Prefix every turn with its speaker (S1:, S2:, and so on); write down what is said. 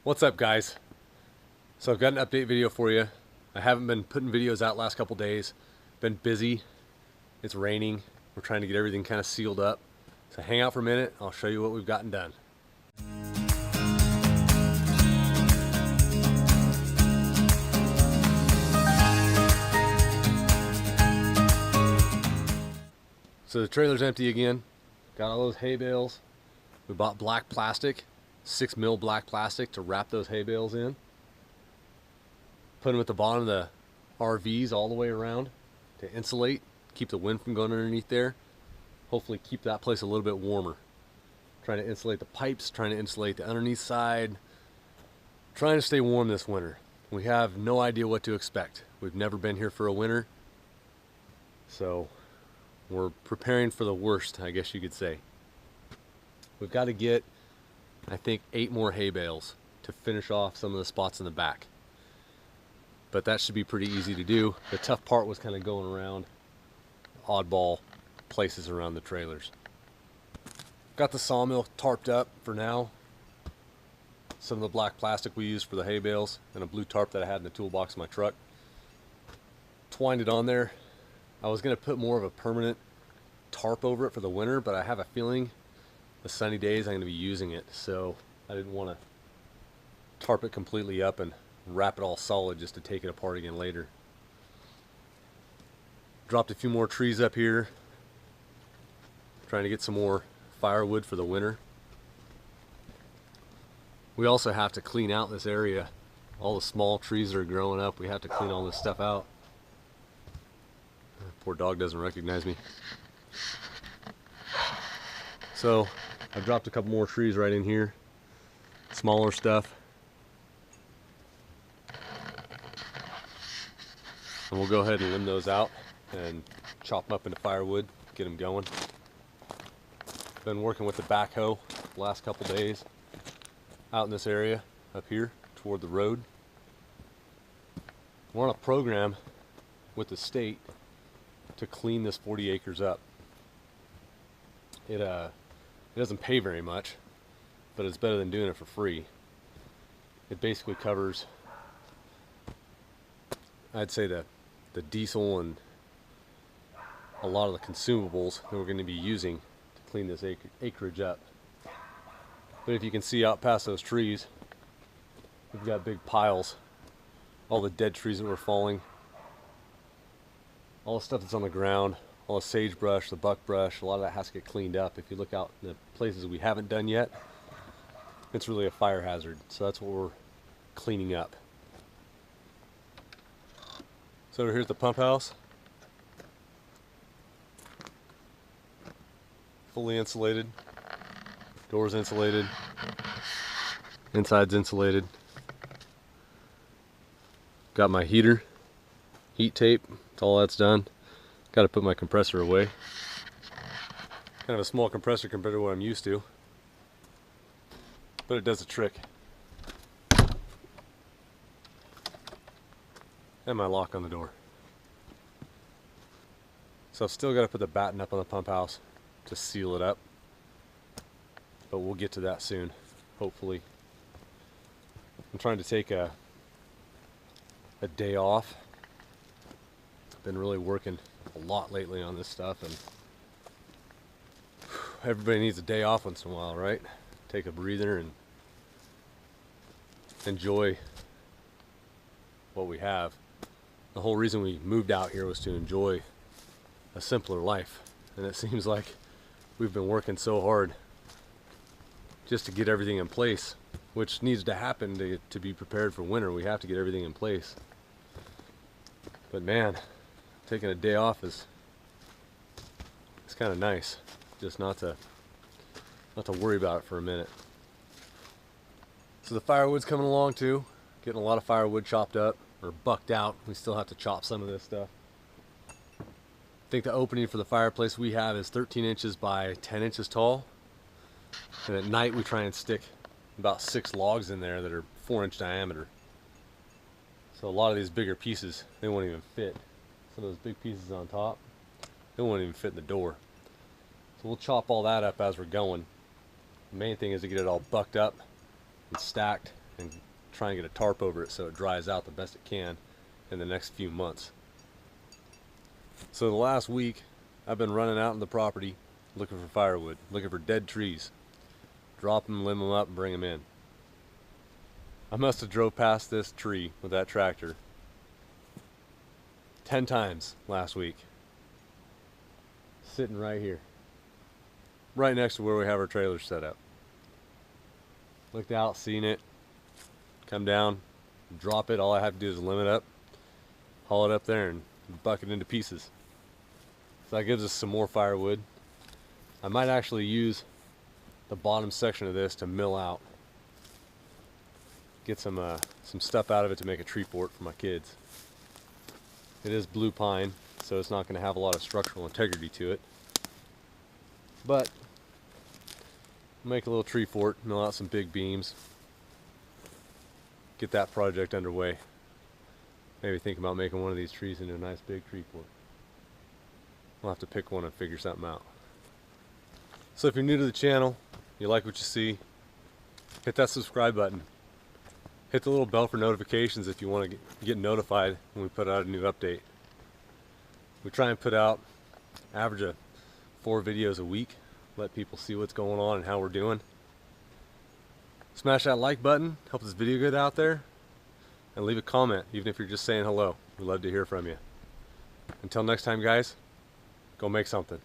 S1: What's up, guys? So I've got an update video for you. I haven't been putting videos out last couple days. Been busy. It's raining. We're trying to get everything kind of sealed up. So hang out for a minute. I'll show you what we've gotten done. So the trailer's empty again. Got all those hay bales. We bought black plastic, 6 mil black plastic to wrap those hay bales in. Put them at the bottom of the RVs all the way around to insulate, keep the wind from going underneath there. Hopefully keep that place a little bit warmer. Trying to insulate the pipes, trying to insulate the underneath side. Trying to stay warm this winter. We have no idea what to expect. We've never been here for a winter. So we're preparing for the worst, I guess you could say. We've got to get, I think, 8 more hay bales to finish off some of the spots in the back. But that should be pretty easy to do. The tough part was kind of going around oddball places around the trailers. Got the sawmill tarped up for now. Some of the black plastic we used for the hay bales and a blue tarp that I had in the toolbox of my truck. Twined it on there. I was going to put more of a permanent tarp over it for the winter, but I have a feeling the sunny days I'm going to be using it, so I didn't want to tarp it completely up and wrap it all solid just to take it apart again later. Dropped a few more trees up here, trying to get some more firewood for the winter. We also have to clean out this area. All the small trees that are growing up, we have to clean all this stuff out. Poor dog doesn't recognize me. So I've dropped a couple more trees right in here, smaller stuff. And we'll go ahead and limb those out and chop them up into firewood, get them going. Been working with the backhoe the last couple days out in this area up here toward the road. We're on a program with the state to clean this 40 acres up. It doesn't pay very much, but it's better than doing it for free. It basically covers, I'd say, the diesel and a lot of the consumables that we're going to be using to clean this acreage up. But if you can see out past those trees, we've got big piles, all the dead trees that were falling, all the stuff that's on the ground, all the sagebrush, the buckbrush, a lot of that has to get cleaned up. If you look out in the places we haven't done yet, it's really a fire hazard. So that's what we're cleaning up. So here's the pump house. Fully insulated. Doors insulated. Inside's insulated. Got my heater. Heat tape. All that's done. Got to put my compressor away. Kind of a small compressor compared to what I'm used to, but it does the trick. And my lock on the door. So I've still got to put the batten up on the pump house to seal it up, but we'll get to that soon, hopefully. I'm trying to take a day off. Been really working a lot lately on this stuff, and everybody needs a day off once in a while, right? Take a breather and enjoy what we have. The whole reason we moved out here was to enjoy a simpler life, and it seems like we've been working so hard just to get everything in place, which needs to happen to be prepared for winter. We have to get everything in place. But man, taking a day off it's kind of nice, just not to worry about it for a minute. So the firewood's coming along too, getting a lot of firewood chopped up or bucked out. We still have to chop some of this stuff. I think the opening for the fireplace we have is 13 inches by 10 inches tall, and at night we try and stick about 6 logs in there that are 4-inch diameter. So a lot of these bigger pieces, they won't even fit. Some of those big pieces on top, they won't even fit in the door. So we'll chop all that up as we're going. The main thing is to get it all bucked up and stacked and try and get a tarp over it so it dries out the best it can in the next few months. So the last week I've been running out in the property looking for firewood, looking for dead trees. Drop them, limb them up, and bring them in. I must have drove past this tree with that tractor 10 times last week. Sitting right here, right next to where we have our trailers set up. Looked out, seen it, come down, drop it. All I have to do is limb it up, haul it up there, and buck it into pieces. So that gives us some more firewood. I might actually use the bottom section of this to mill out, get some stuff out of it to make a tree fort for my kids. It is blue pine, so it's not going to have a lot of structural integrity to it, but make a little tree fort, mill out some big beams, get that project underway. Maybe think about making one of these trees into a nice big tree fort. We'll have to pick one and figure something out. So if you're new to the channel, you like what you see, hit that subscribe button. Hit the little bell for notifications if you want to get notified when we put out a new update. We try and put out average of 4 videos a week, let people see what's going on and how we're doing. Smash that like button, help this video get out there, and leave a comment, even if you're just saying hello. We'd love to hear from you. Until next time, guys, go make something.